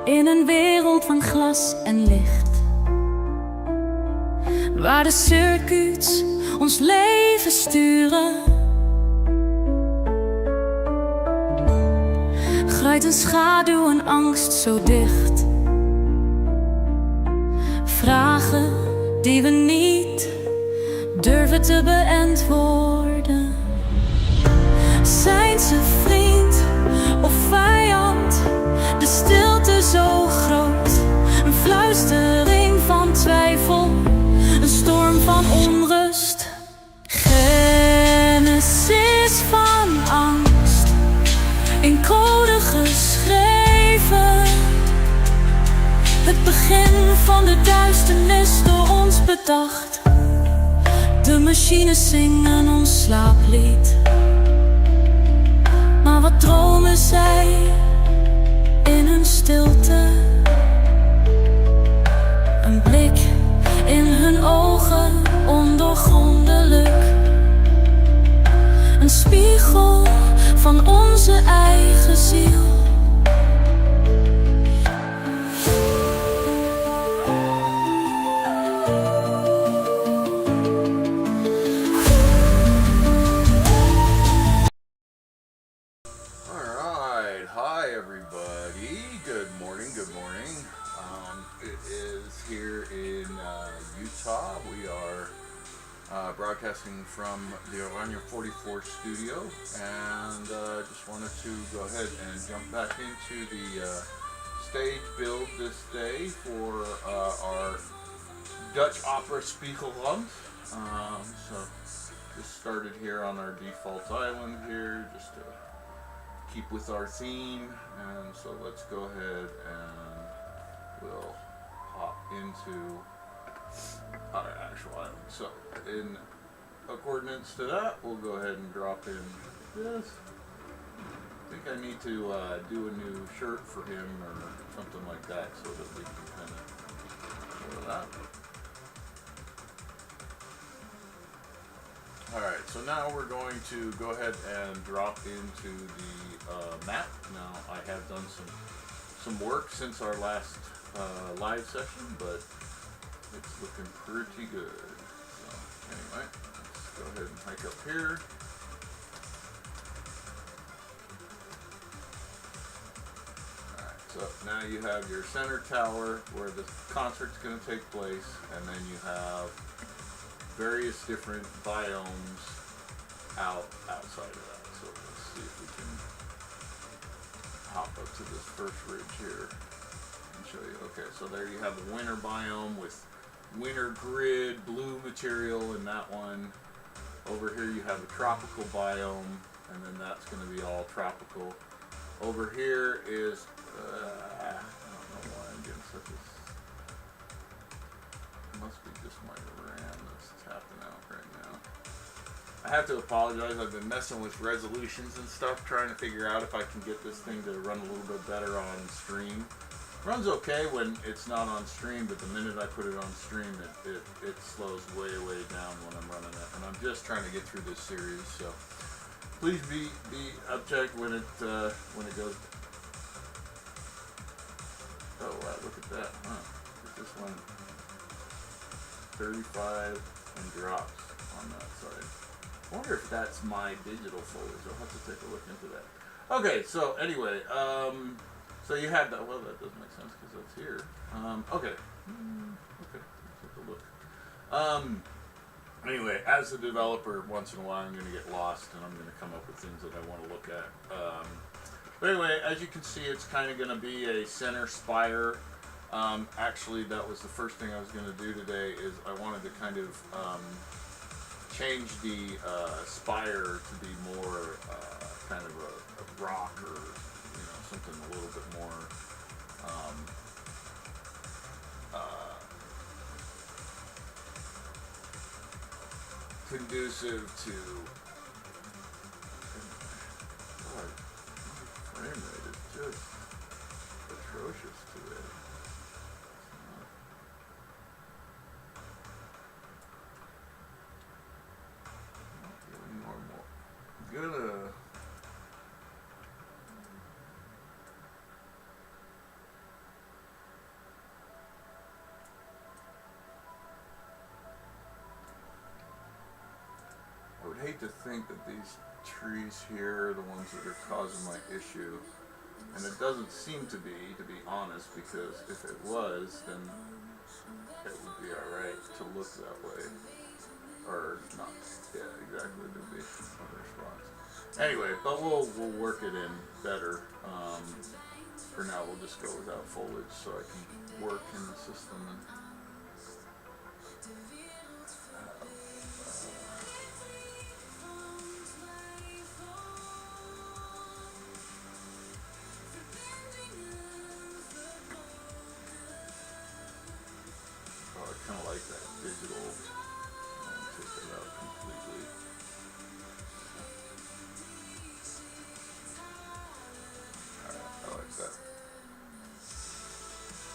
in een wereld van glas en licht, waar de circuits ons leven sturen, glijdt een schaduw en angst zo dicht. Vragen die we niet durven te beantwoorden. Zijn ze vriend of vijand? De stilte zo groot, een fluistering van twijfel, een storm van onrust. Genesis van angst, in code geschreven. Het begin van de duisternis door ons bedacht. De machines zingen ons slaaplied. Maar wat dromen zij in hun stilte? Een blik in hun ogen, ondoorgrondelijk. Een spiegel van onze eigen ziel. Utah. We are broadcasting from the Oranje 44 studio, and just wanted to go ahead and jump back into the stage build this day for our Dutch opera Spiegelland. So just started here on our default island here, just to keep with our theme, and so let's go ahead and we'll hop into our actual island. So in accordance to that, we'll go ahead and drop in this. I think I need to do a new shirt for him or something like that so that we can kind of show that. Alright, so now we're going to go ahead and drop into the map. Now I have done some work since our last live session, but it's looking pretty good. So anyway, let's go ahead and hike up here. Alright, so now you have your center tower where the concert's going to take place, and then you have various different biomes outside of that. So let's see if we can hop up to this first ridge here and show you. Okay, so there you have the winter biome with winter grid, blue material in that one. Over here you have a tropical biome, and then that's going to be all tropical. Over here is, I don't know why I'm getting such a, it must be just my RAM that's tapping out right now. I have to apologize, I've been messing with resolutions and stuff, trying to figure out if I can get this thing to run a little bit better on stream. Runs okay when it's not on stream, but the minute I put it on stream, it slows way down when I'm running it. And I'm just trying to get through this series, so please be upchecked when it goes. Oh wow, look at that, huh? This one 35 and drops on that side. I wonder if that's my digital folders. I'll have to take a look into that. Okay, so anyway, so you had that. Well, that doesn't make sense because that's here. Okay. Okay. Let's take a look. Anyway, as a developer, once in a while I'm going to get lost and I'm going to come up with things that I want to look at. But anyway, as you can see, it's kind of going to be a center spire. Actually, that was the first thing I was going to do today. Is I wanted to kind of change the spire to be more kind of a rock or something a little bit more conducive to God, frame rate is just atrocious today. Not really normal. Gonna hate to think that these trees here are the ones that are causing my issue. And it doesn't seem to be honest, because if it was, then it would be alright to look that way. Or not. Yeah, exactly. There'd be other spots. Anyway, but we'll work it in better. For now, we'll just go without foliage so I can work in the system and I kind of like that digital. Take that out completely. Alright, I like that.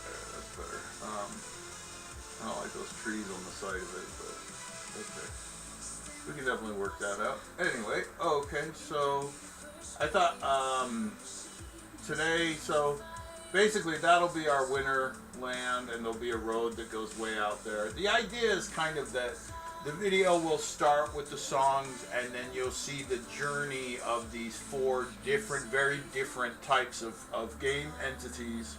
There, that's better. I don't like those trees on the side of it, but okay. We can definitely work that out. Anyway, okay, so I thought today, so basically that'll be our winter land, and there'll be a road that goes way out there. The idea is kind of that the video will start with the songs, and then you'll see the journey of these four different, very different types of game entities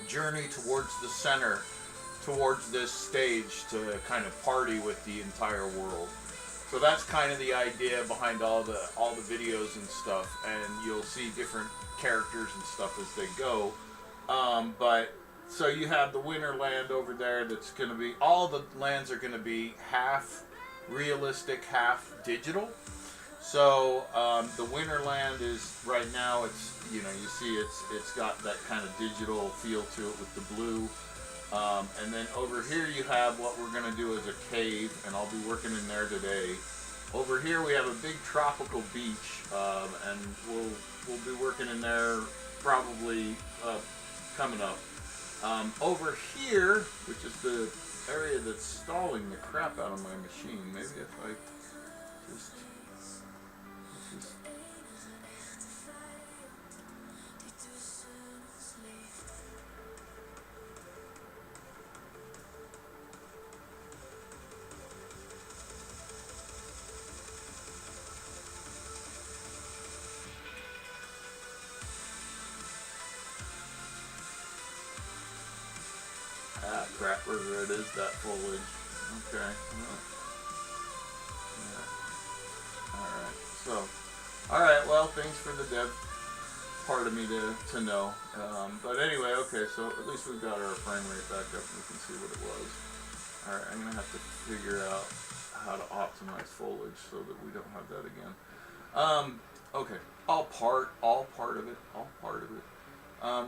journey towards the center, towards this stage to kind of party with the entire world. So that's kind of the idea behind all the videos and stuff, and you'll see different characters and stuff as they go. But so you have the winter land over there that's going to be, all the lands are going to be half realistic, half digital. So the winter land is, right now, it's, you know, you see it's got that kind of digital feel to it with the blue. And then over here you have what we're going to do as a cave, and I'll be working in there today. Over here we have a big tropical beach, and we'll be working in there probably coming up. Over here, which is the area that's stalling the crap out of my machine, maybe if I just crap, where it is, that foliage. Okay. Well, yeah. Alright. So, alright, well, thanks for the dev part of me to know. But anyway, okay, so at least we've got our frame rate back up and we can see what it was. Alright, I'm going to have to figure out how to optimize foliage so that we don't have that again. Okay, all part of it.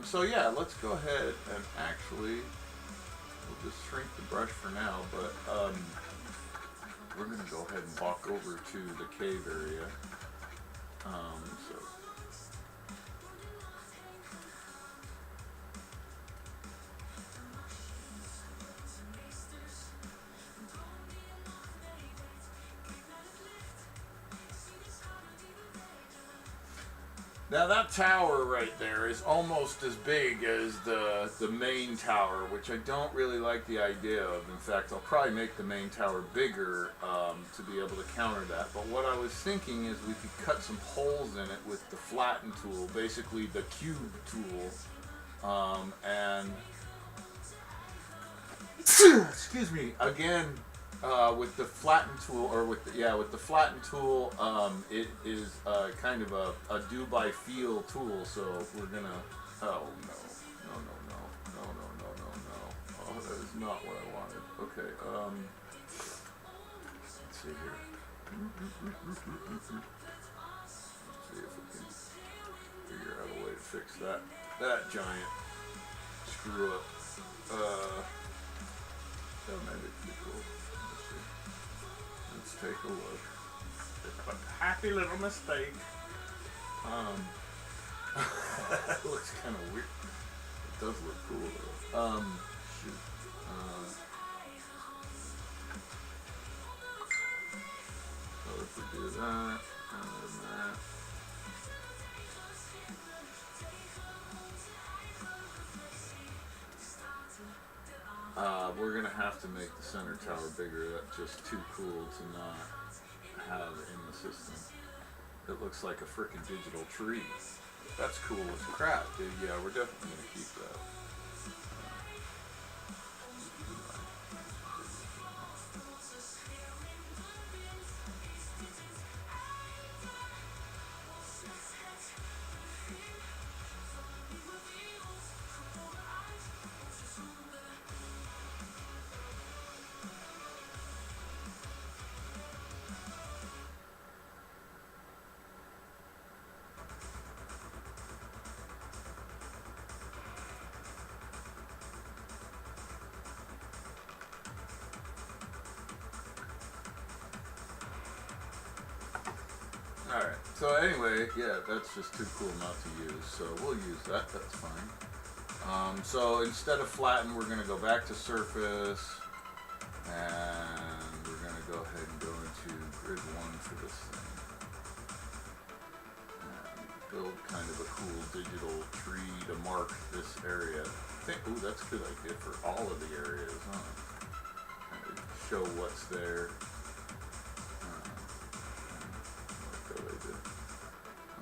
So yeah, let's go ahead and actually, we'll just shrink the brush for now, but we're going to go ahead and walk over to the cave area. So now that tower right there is almost as big as the main tower, which I don't really like the idea of. In fact, I'll probably make the main tower bigger to be able to counter that. But what I was thinking is we could cut some holes in it with the flatten tool, basically the cube tool, and excuse me, again, with the flatten tool, or with the flatten tool, it is kind of a do by feel tool. So we're gonna, oh no, oh, that is not what I wanted. Okay, let's see here. Let's see if we can figure out a way to fix that giant screw up. That might be cool. Let's take a look. A happy little mistake. It looks kind of weird. It does look cool though. Shoot. So if we do that, and that. We're gonna have to make the center tower bigger. That's just too cool to not have in the system. It looks like a freaking digital tree. That's cool as crap, dude. Yeah, we're definitely gonna keep that. Alright, so anyway, yeah, that's just too cool not to use, so we'll use that, that's fine. So instead of flatten, we're going to go back to surface, and we're going to go ahead and go into grid 1 for this thing. And build kind of a cool digital tree to mark this area. Ooh, that's a good idea for all of the areas, huh? Kind of show what's there.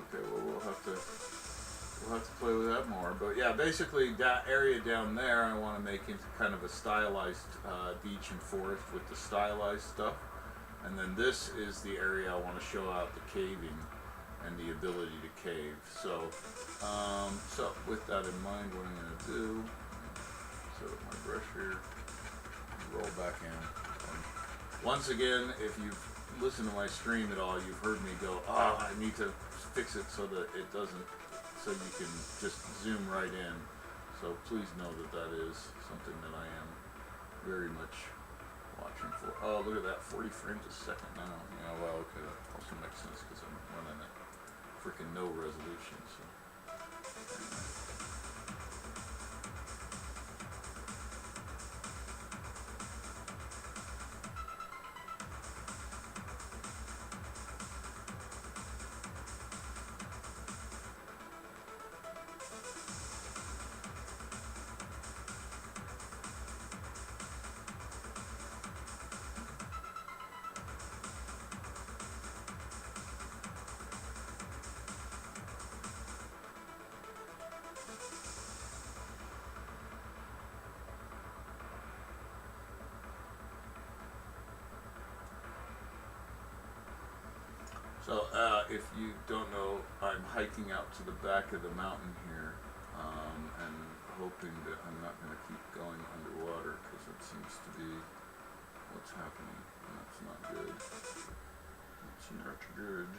Okay, well we'll have to play with that more. But yeah, basically that area down there I want to make into kind of a stylized beach and forest with the stylized stuff. And then this is the area I want to show out the caving and the ability to cave. So, so with that in mind, what I'm going to do, set up my brush here, roll back in. And once again, if you've listened to my stream at all, you've heard me go, oh, I need to fix it so that it doesn't, so you can just zoom right in. So please know that that is something that I am very much watching for. Oh, look at that, 40 frames a second now. Yeah, well, okay, that also makes sense because I'm running at freaking no resolution. So anyway. So, if you don't know, I'm hiking out to the back of the mountain here, and hoping that I'm not going to keep going underwater, because it seems to be what's happening, and that's not good. It's not good.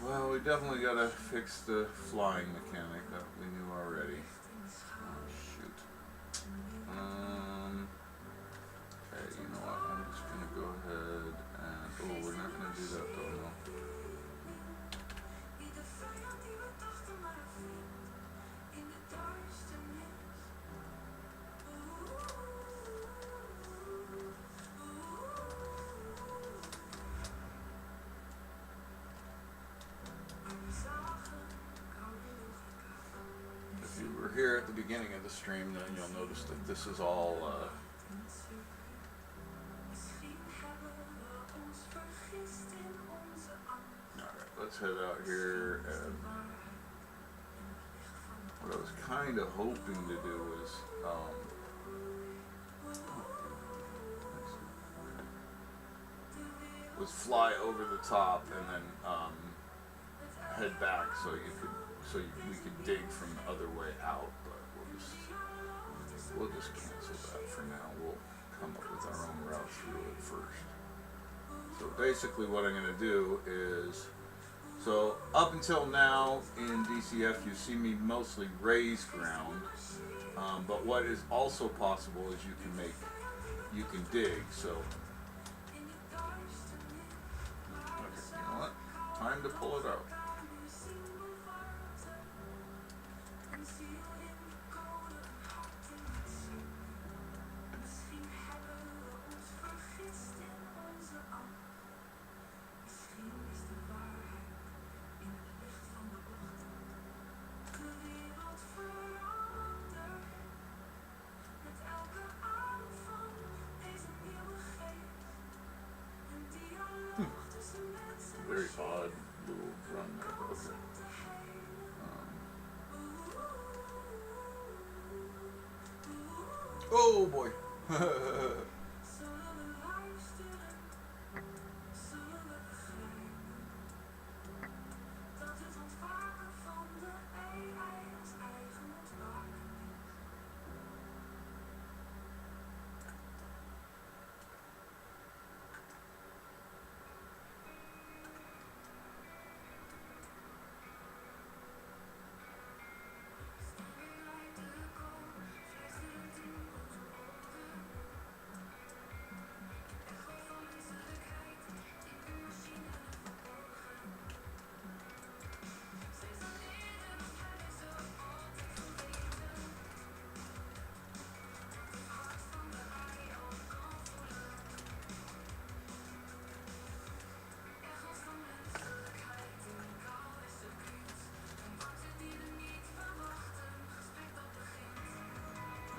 Well, we definitely gotta fix the flying mechanic that we knew already. Oh, shoot. Okay, you know what? I'm just gonna go ahead and... Oh, we're not gonna do that though, no. If you were here at the beginning of the stream, then you'll notice that this is all alright, let's head out here, and what I was kind of hoping to do is fly over the top and then head back so we could dig from the other way out, but we'll just cancel that for now. We'll come up with our own route through it first. So basically what I'm going to do is, so up until now in DCF you see me mostly raise ground, but what is also possible is you can dig. So okay, you know what? Time to pull it out. Oh boy.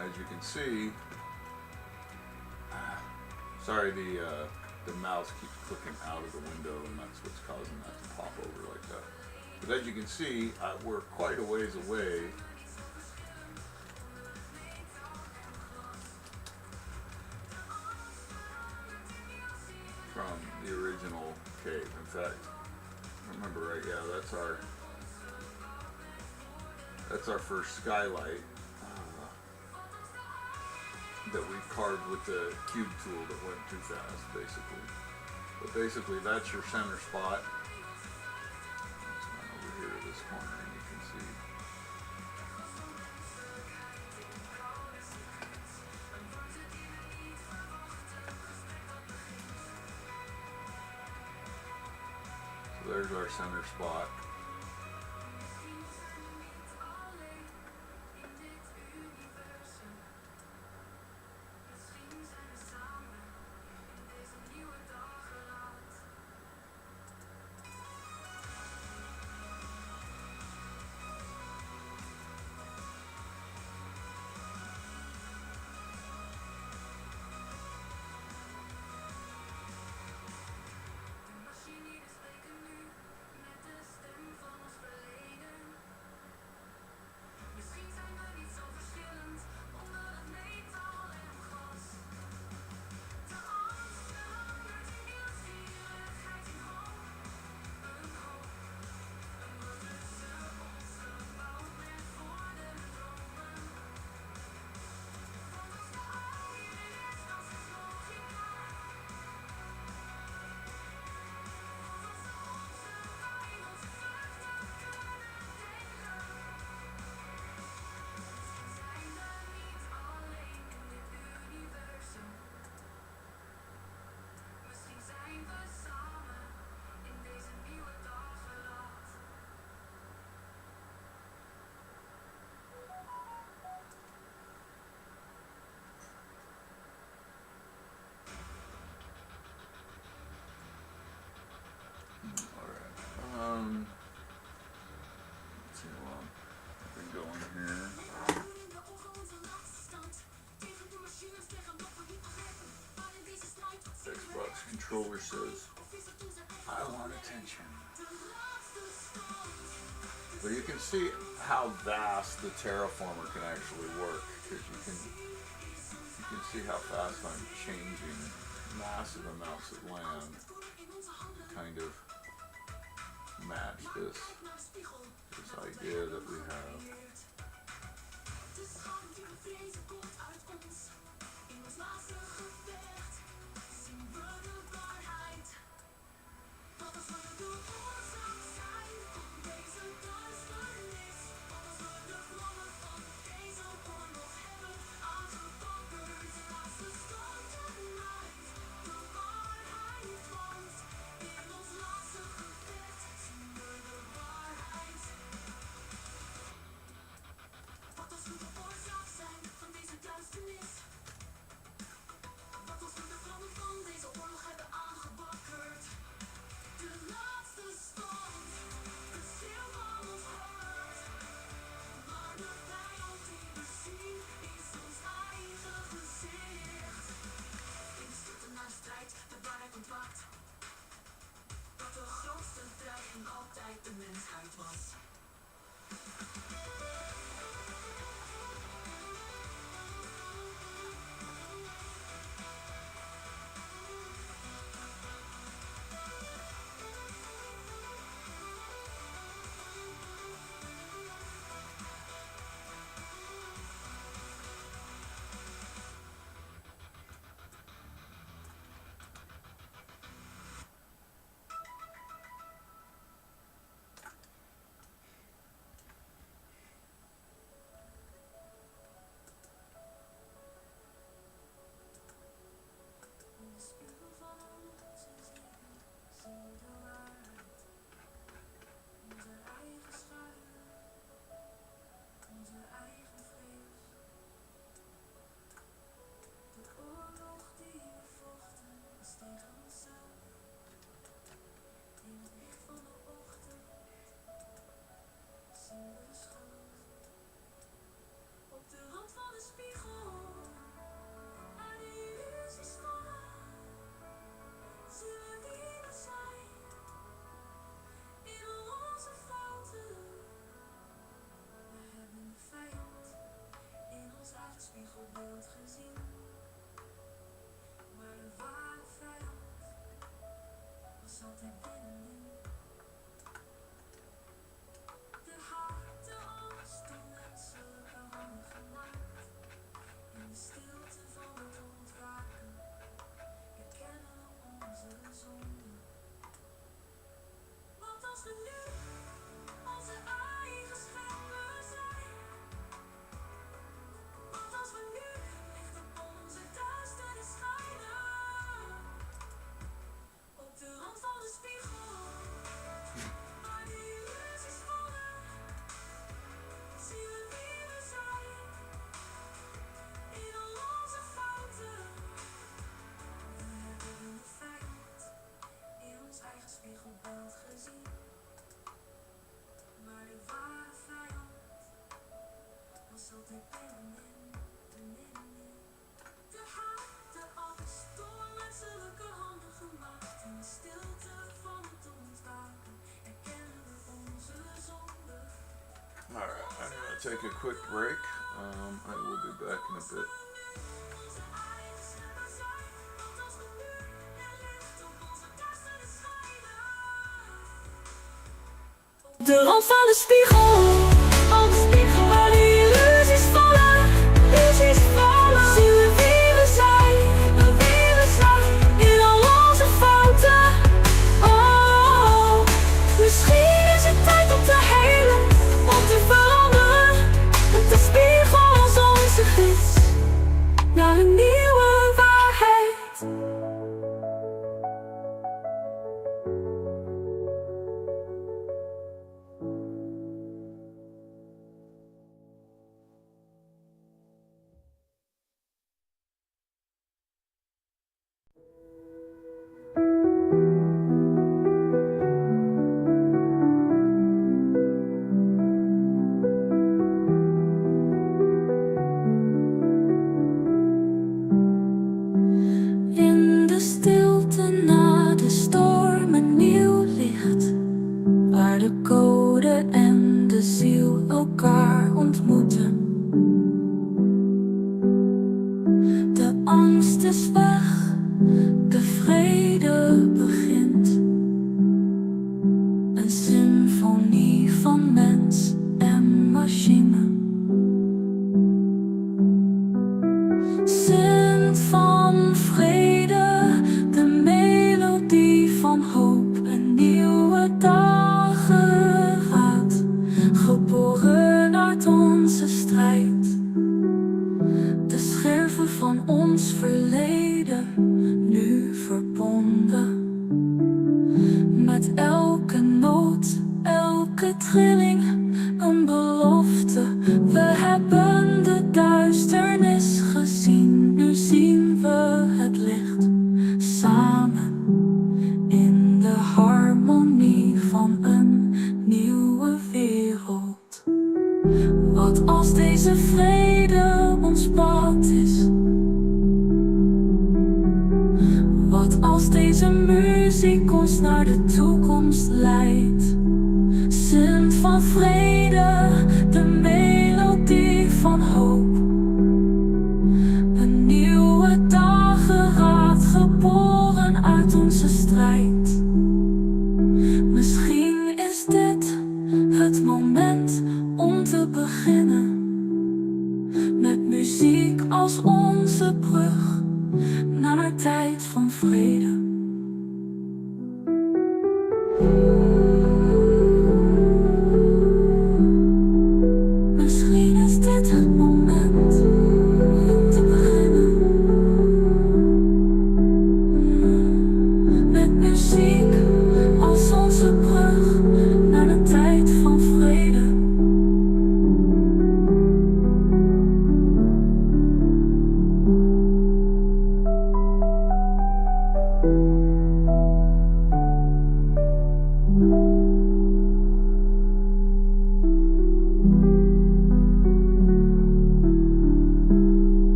As you can see, sorry, the mouse keeps clicking out of the window, and that's what's causing that to pop over like that. But as you can see, we're quite a ways away from the original cave. In fact, remember right, yeah, that's our first skylight that we carved with the cube tool that went too fast, basically. But basically, that's your center spot. Let's run over here to this corner, and you can see. So there's our center spot. Let's see how long I've been going here. Xbox controller says, I want attention. But you can see how vast the terraformer can actually work, because you can see how fast I'm changing massive amounts of land to kind of match this idea that we have. take a quick break. I will be back in a bit. De rand van de spiegel, waar de illusies vallen, zien we wie we zijn, in al onze fouten. Oh, misschien is het tijd om te helen, om te veranderen, met de spiegel als onze gids, naar een nieuwe waarheid. In de stilte na de storm een nieuw licht, waar de code en de ziel elkaar ontmoeten. De angst is weg, de vrede begint. Een symfonie van mens en machine. Sint van vrede, de melodie van hoop, een nieuwe dageraad, geboren uit onze strijd. De scherven van ons verleden, nu verbonden. Met elke noot, elke trilling, een belofte. We hebben de duisternis gezien, nu zien we het licht. Samen in de harmonie van een nieuwe wereld. Wat als deze vrede ons pad is? Wat als deze muziek ons naar de toekomst leidt? Sint van vrede, de melodie van hoop. Een nieuwe dageraad, geboren uit onze strijd. Misschien is dit het moment om te beginnen. Met muziek als onze brug naar een tijd van vrede. Misschien is dit het moment om te beginnen. Met muziek als onze brug naar een tijd van vrede.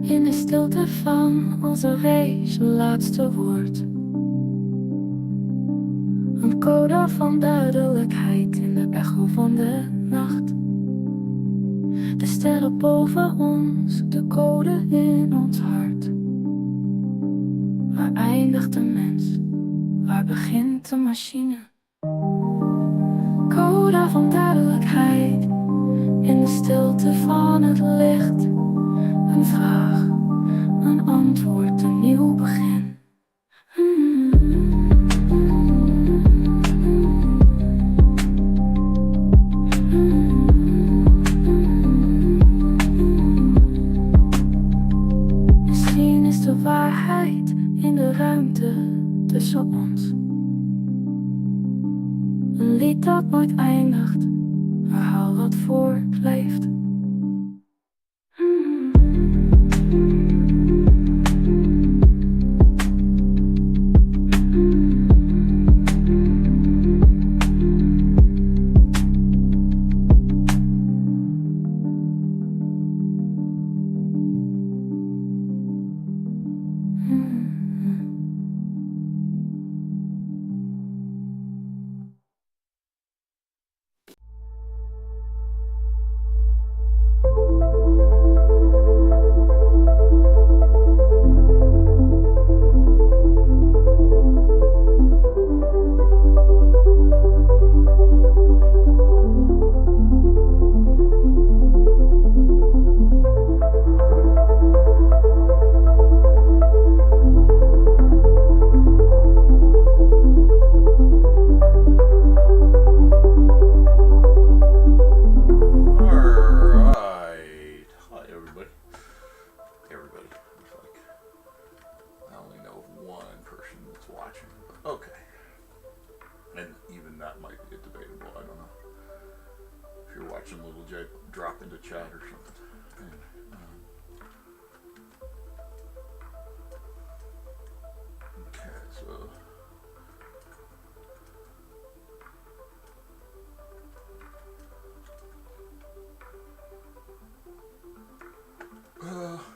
In de stilte van onze reis, een laatste woord. Een code van duidelijkheid in de echo van de nacht. De sterren boven ons, de code in ons hart. Waar eindigt de mens? Waar begint de machine? Code van duidelijkheid in de stilte van het licht. Een vraag, een antwoord, een nieuw begin. Misschien is de waarheid in de ruimte tussen ons. Een lied dat nooit eindigt, een verhaal dat voortleeft. drop into chat or something. Anyway, okay, so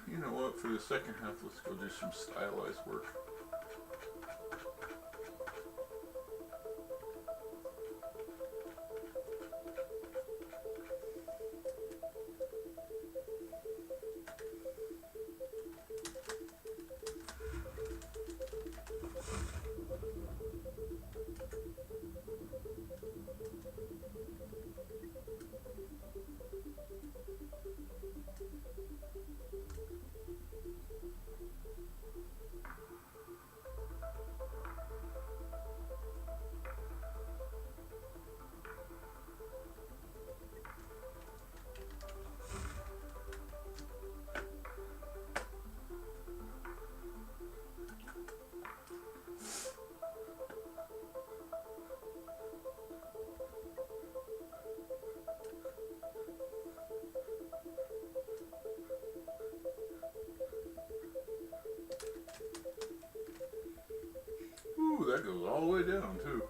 you know what? For the second half, let's go do some stylized work. Ooh, that goes all the way down too.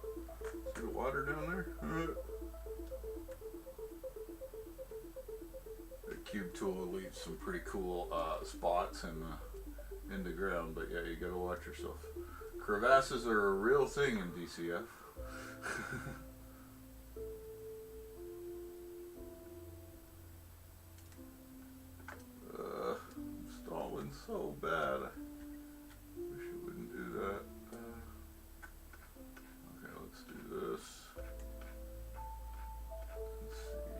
See the water down there? The cube tool leaves some pretty cool spots in the ground, but yeah, you gotta watch yourself. Crevasses are a real thing in DCF. I'm stalling so bad. Wish it wouldn't do that. Okay, let's do this. Let's see.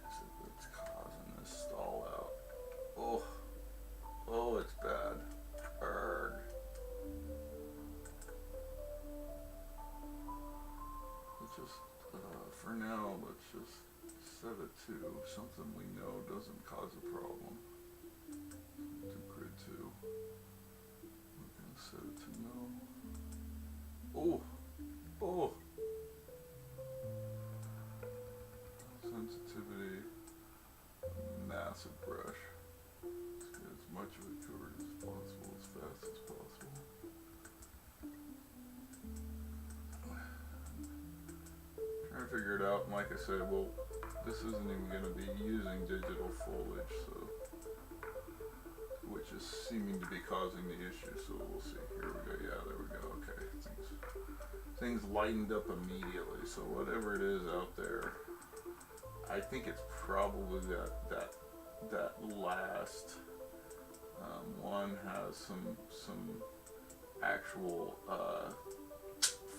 Is it what's causing this stall out? Oh, oh, it's bad. Arrgh. Let's just, for now, let's just set it to something we know doesn't cause a problem. To grid 2. We're gonna set it to no. Oh, oh. Sensitivity, massive brush. Let's get as much of it covered as possible, as fast as possible. Trying to figure it out. And like I said, well, this isn't even going to be using digital foliage, so which is seeming to be causing the issue. So we'll see. Here we go. Yeah, there we go. Okay, things lightened up immediately. So whatever it is out there, I think it's probably that last one has some actual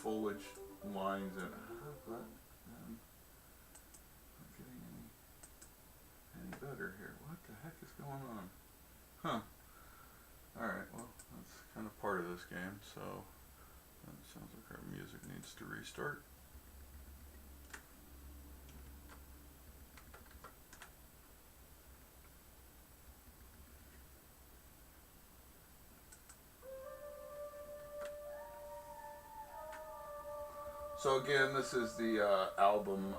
foliage lines in it. But not getting any better here. What the heck is going on? Huh. Alright, well, that's kind of part of this game, so it sounds like our music needs to restart. So again, this is the album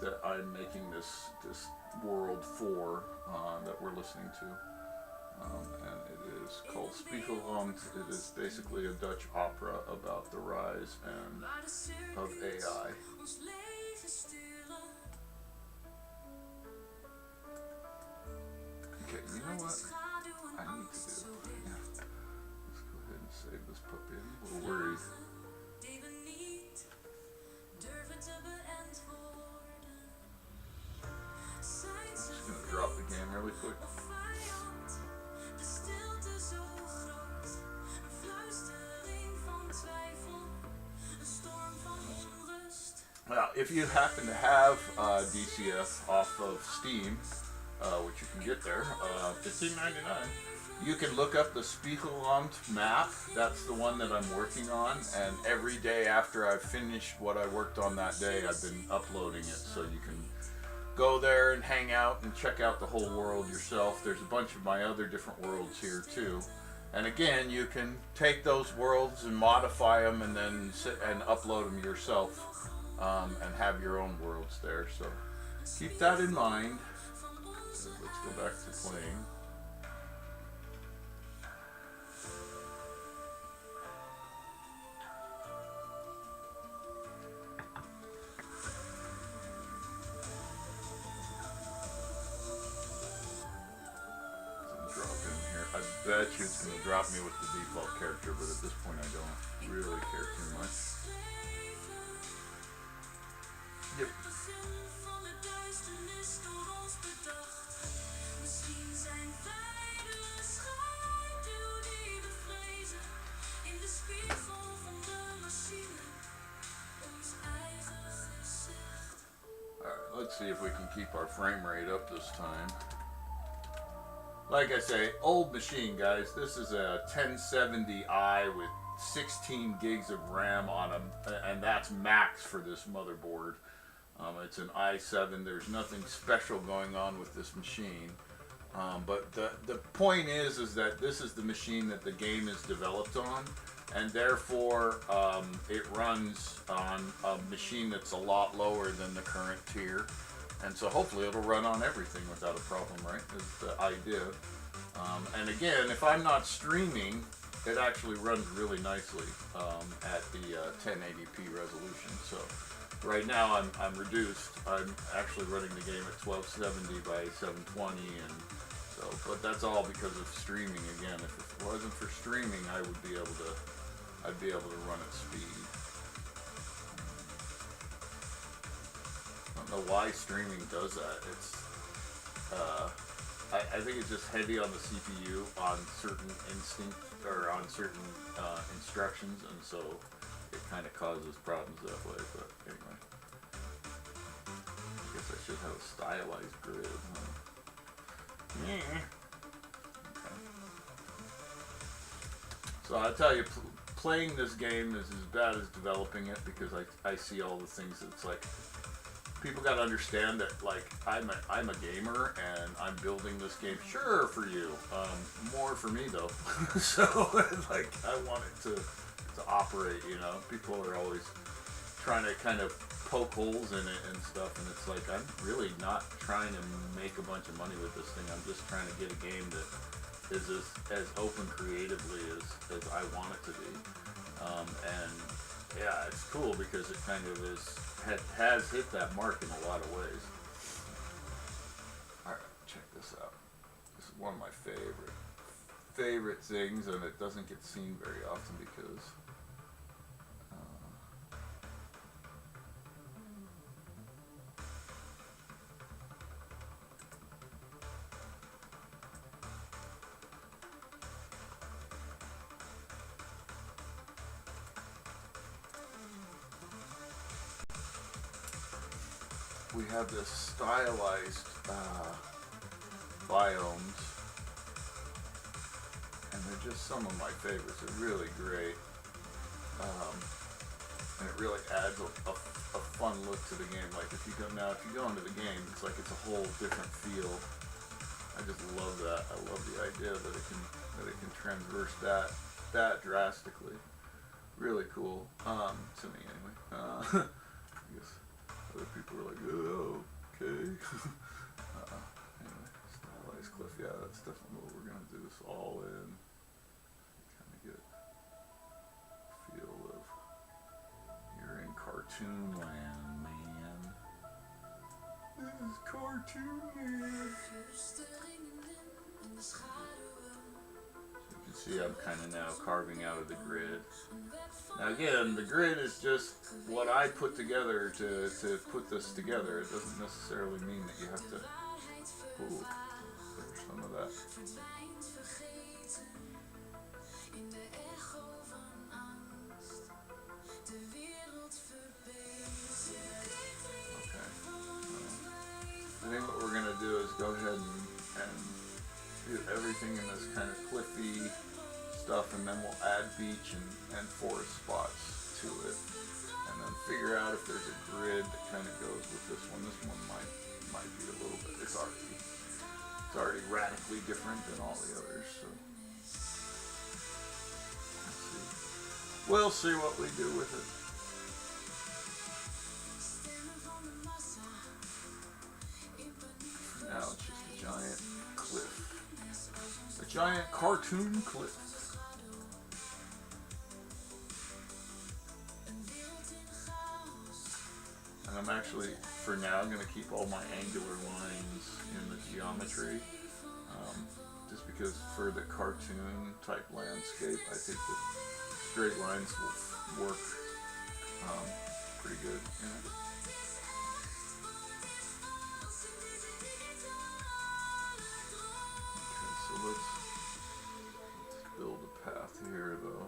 that I'm making this world for, that we're listening to, and it is called Spiegelland. It is basically a Dutch opera about the rise of AI. Okay, you know what I need to do? Yeah. Let's go ahead and save this puppy. I'm a little worried. Drop the game really quick. Now, if you happen to have DCF off of Steam, which you can get there, $15.99, you can look up the Spiegelland map. That's the one that I'm working on, and every day after I've finished what I worked on that day, I've been uploading it, so you can go there and hang out and check out the whole world yourself. There's a bunch of my other different worlds here too. And again, you can take those worlds and modify them and then sit and upload them yourself and have your own worlds there. So keep that in mind. Let's go back to playing. I bet you it's going to drop me with the default character, but at this point I don't really care too much. Yep. Alright, let's see if we can keep our frame rate up this time. Like I say, old machine, guys. This is a 1070i with 16 gigs of RAM on them, and that's max for this motherboard. It's an i7. There's nothing special going on with this machine. But the point is that this is the machine that the game is developed on, and therefore it runs on a machine that's a lot lower than the current tier. And so hopefully it'll run on everything without a problem, right? Is the idea. And again, if I'm not streaming, it actually runs really nicely at the 1080p resolution. So right now I'm reduced. I'm actually running the game at 1270 by 720, and so. But that's all because of streaming. Again, if it wasn't for streaming, I'd be able to run at speed. I don't know why streaming does that. It's I think it's just heavy on the CPU on certain instructions, and so it kind of causes problems that way. But anyway, I guess I should have a stylized grid. Huh? Yeah. Okay. So I tell you, playing this game is as bad as developing it, because I see all the things that's like. People got to understand that, like, I'm a gamer and I'm building this game. Sure, for you, more for me though. So like, I want it to operate. You know, people are always trying to kind of poke holes in it and stuff, and it's like, I'm really not trying to make a bunch of money with this thing. I'm just trying to get a game that is as open creatively as I want it to be. And yeah, it's cool because it kind of has hit that mark in a lot of ways. Alright, check this out. This is one of my favorite things, and it doesn't get seen very often because we have this stylized biomes, and they're just some of my favorites. They're really great, and it really adds a fun look to the game. Like if you go into the game, it's like it's a whole different feel. I just love that. I love the idea that it can transverse that drastically. Really cool, to me anyway. I guess other people are like, oh, okay. Anyway, stylized cliff. Yeah, that's definitely what we're gonna do. This all in. Kind of get a feel of you're in cartoon land, man. This is cartoon land. See, I'm kind of now carving out of the grid. Now again, the grid is just what I put together to put this together. It doesn't necessarily mean that you have to... Ooh, there's some of that. Okay. I think what we're going to do is go ahead and do everything in this kind of cliffy stuff, and then we'll add beach and forest spots to it, and then figure out if there's a grid that kind of goes with this one. This one might be a little bit. It's already radically different than all the others. So let's see. We'll see what we do with it. giant cartoon cliff. And I'm actually, for now, going to keep all my angular lines in the geometry. Just because for the cartoon type landscape, I think that straight lines will work pretty good. Yeah. Okay, so let's build a path here though.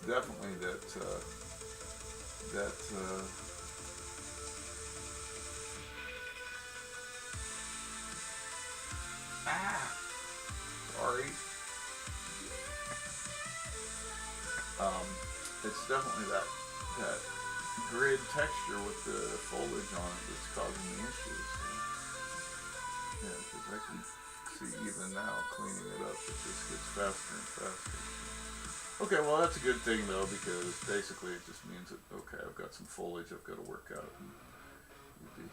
Definitely that sorry. It's definitely that grid texture with the foliage on it that's causing the issues. So, yeah, because I can see even now cleaning it up, it just gets faster and faster. Okay, well that's a good thing though, because basically it just means that, okay, I've got some foliage I've got to work out, and you'd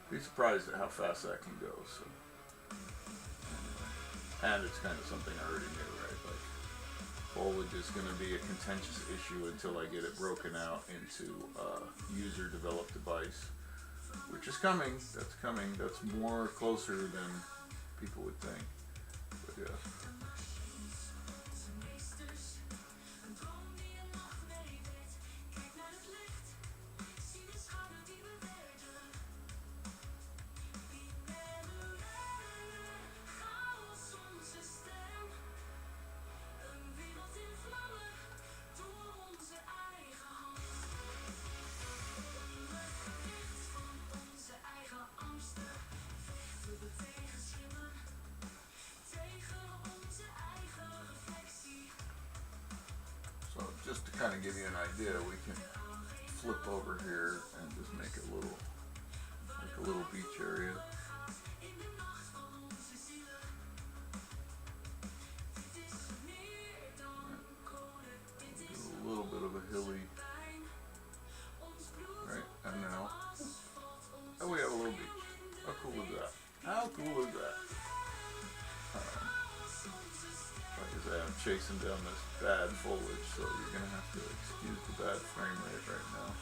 be surprised at how fast that can go. So anyway, and it's kind of something I already knew, right? Like foliage is going to be a contentious issue until I get it broken out into a user-developed device, which is coming. That's coming. That's more closer than people would think. But yeah. Just to kind of give you an idea, we can flip over here and just make it a little, like a little beach area. Do a little bit of a hilly, right? And now, oh, we have a little beach. How cool is that? How cool is that? Like I say, I'm chasing down this bad foliage, so you're gonna have to excuse the bad frame rate right now.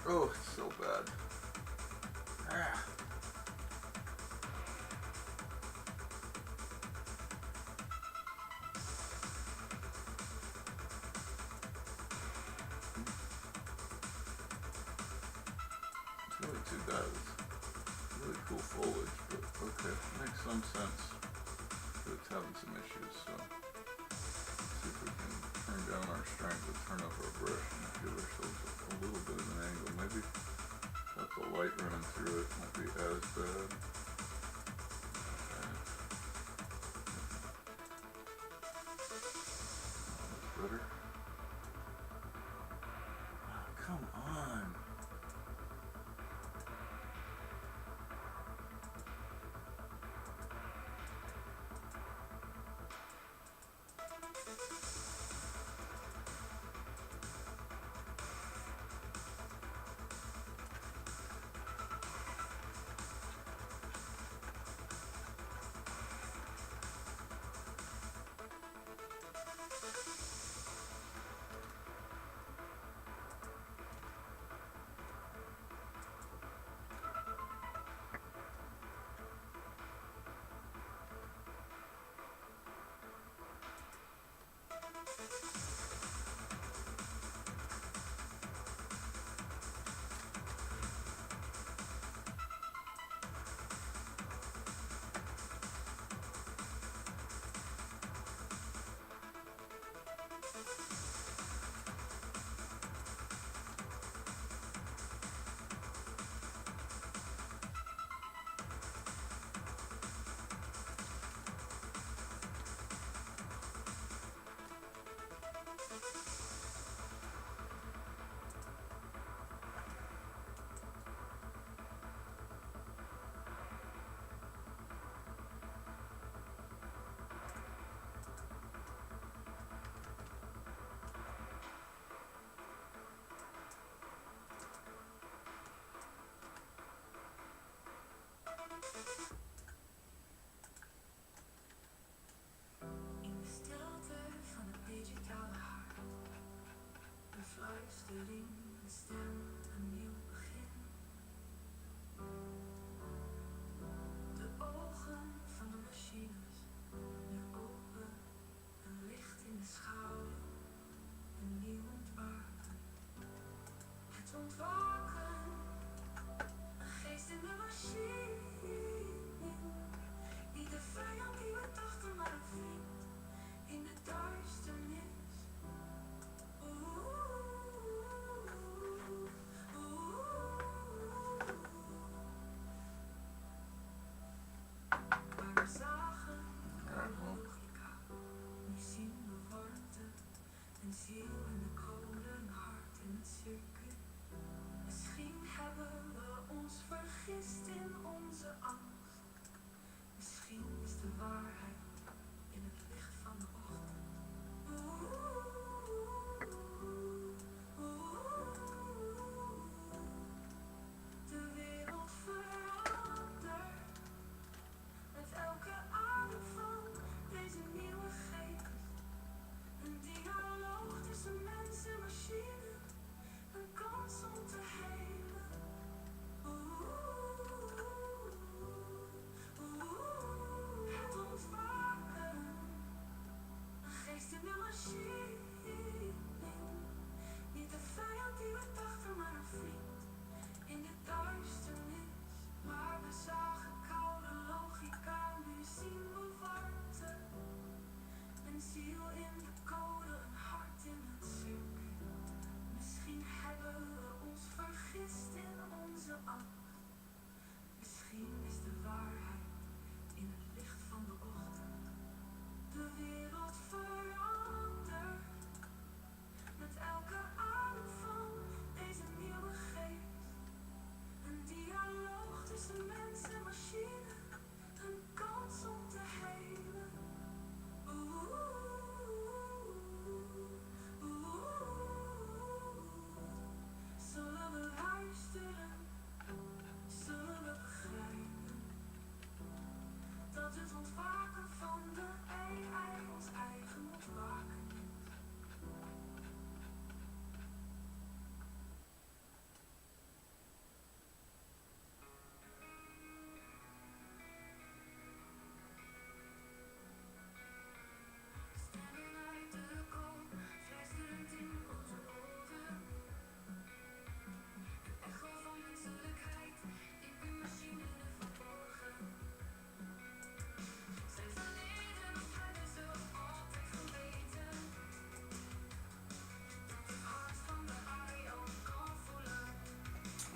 Oh, it's so bad. Ah. It's really too bad. It's really cool foliage, but okay, makes some sense. But it's having some issues, so let's see if we can turn down our strength and turn up our brush and give ourselves a little bit of an angle. Maybe let the light running through it won't be as bad. Okay. That's better. Oh, come on. In de stilte van het digitale hart een fluistering, een stem, een nieuw begin. De ogen van de machines nu open, een licht in de schaduw, een nieuw ontwaken. Het ontwaken, een geest in de machine, niet de vijand die we dachten maar een vriend in de duisternis. Maar we zagen koude logica, nu zien we warmte, een ziel in de code, een hart in het circuit. Misschien hebben we ons vergist in onze angst. Misschien is de waarheid in het licht van de ochtend. De wereld verandert met elke ademval, deze nieuwe geest. Een dialoog tussen mens en machine, een kans om te helen. Het ontwaken.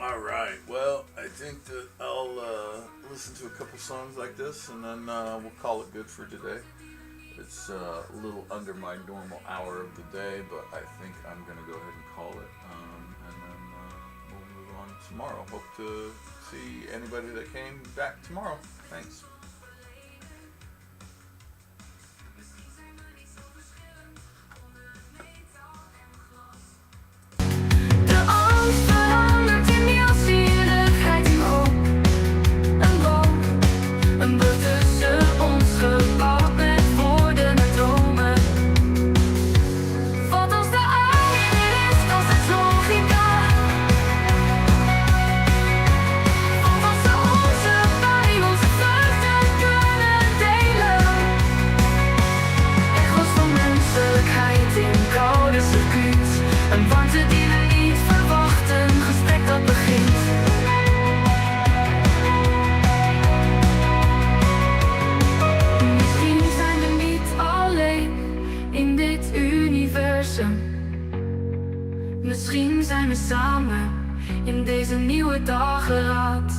All right. Well, I think that I'll listen to a couple songs like this, and then we'll call it good for today. It's a little under my normal hour of the day, but I think I'm going to go ahead and call it, and then we'll move on tomorrow. Hope to see anybody that came back tomorrow. Thanks. De angst verandert in nieuwsgierigheid in hoop. Een boom, een brug tussen ons gebouwd met woorden en dromen. Wat als de aarde weer is, als het logica. Wat als we onze pijn, onze vreugde kunnen delen. Echo's van menselijkheid in koude circuits. Een warmte die we niet verwachten, een gesprek dat begint. Misschien zijn we niet alleen in dit universum. Misschien zijn we samen in deze nieuwe dageraad.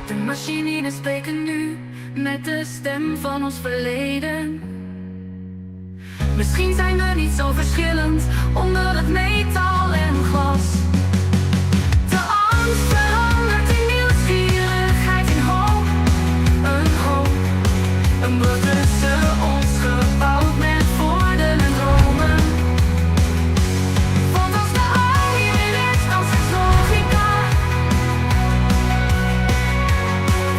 De machines spreken nu met de stem van ons verleden. Misschien zijn we niet zo verschillend onder het metaal en glas. De angst verandert in nieuwsgierigheid in hoop. Een brug tussen ons gebouwd met woorden en dromen. Want als de aarde weer is, dan is logica.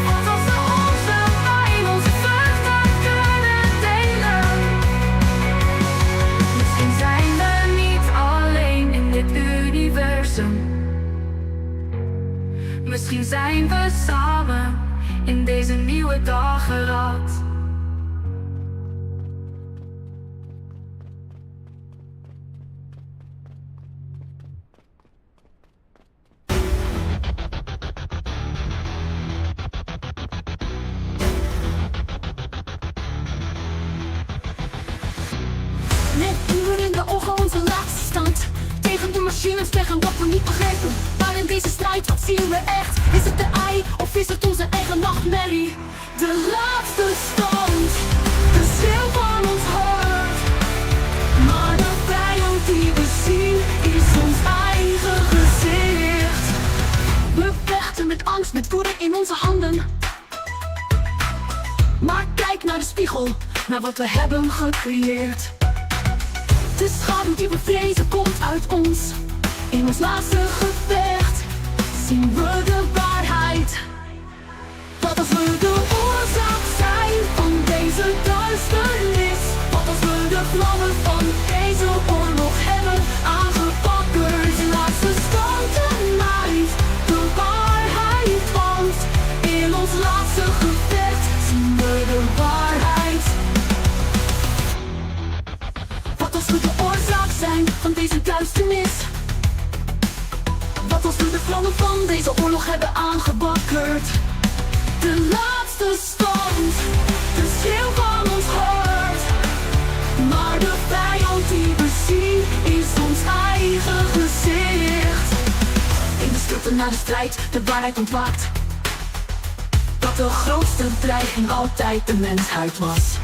Want als we onze pijn, onze vreugde kunnen delen. Misschien zijn we niet alleen in dit universum. Misschien zijn we samen in deze nieuwe dageraad. Met uren in de ogen, onze laatste stand. Tegen de machines zeggen wat we niet begrijpen. Maar in deze strijd, wat zien we echt? Is het de AI of is het onze eigen nachtmerrie? De laatste stand, de schreeuw van ons hart. Maar de vijand die we zien, is ons eigen gezicht. We vechten met angst, met woede in onze handen. Maar kijk naar de spiegel, naar wat we hebben gecreëerd. De schaduw die we vrezen komt uit ons. In ons laatste gevecht zien we de waarheid. Wat als we de oorzaak zijn van deze duisternis? Wat als we de vlammen van deze oorlog hebben aangepakkerd? De laatste stand tonight, de waarheid. Want in ons laatste gevecht zien we de waarheid. Wat als we de oorzaak zijn van deze duisternis? Wat als we de vlammen van deze oorlog hebben aangebakkerd? De laatste stand, de schreeuw van ons hart. Maar de vijand die we zien, is ons eigen gezicht. In de stilte na de strijd, de waarheid ontwaakt. Dat de grootste dreiging altijd de mensheid was.